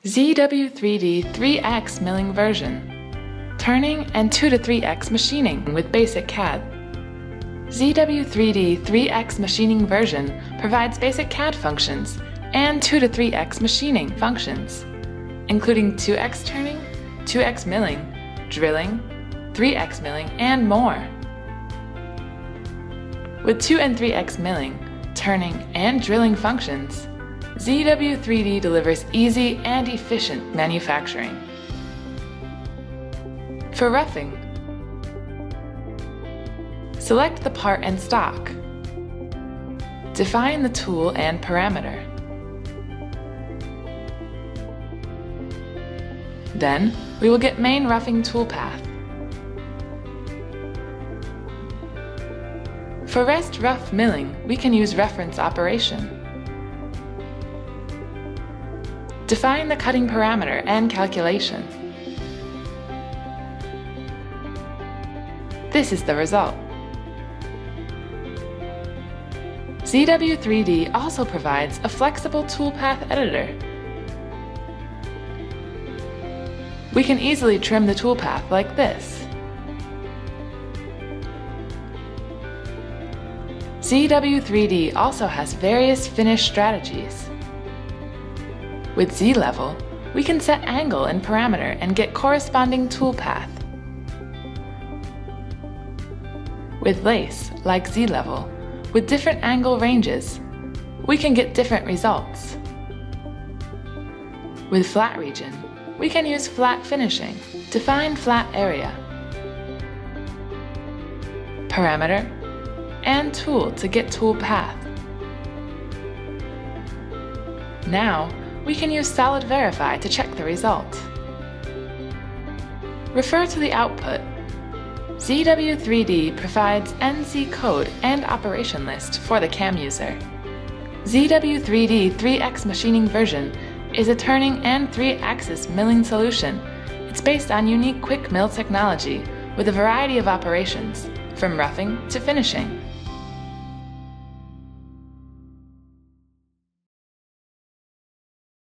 ZW3D 3X milling version, turning and 2 to 3X machining with basic CAD. ZW3D 3X machining version provides basic CAD functions and 2 to 3X machining functions, including 2X turning, 2X milling, drilling, 3X milling, and more. With 2 and 3X milling, turning, and drilling functions, ZW3D delivers easy and efficient manufacturing. For roughing, select the part and stock. Define the tool and parameter. Then, we will get main roughing toolpath. For rest rough milling, we can use reference operation. Define the cutting parameter and calculation. This is the result. ZW3D also provides a flexible toolpath editor. We can easily trim the toolpath like this. ZW3D also has various finish strategies. With Z-level, we can set angle and parameter and get corresponding toolpath. With lace, like Z-level, with different angle ranges, we can get different results. With flat region, we can use flat finishing, define flat area, parameter, and tool to get tool path. Now, we can use Solid Verify to check the result. Refer to the output. ZW3D provides NC code and operation list for the CAM user. ZW3D 3X machining version is a turning and 3-axis milling solution. It's based on unique quick mill technology with a variety of operations, from roughing to finishing.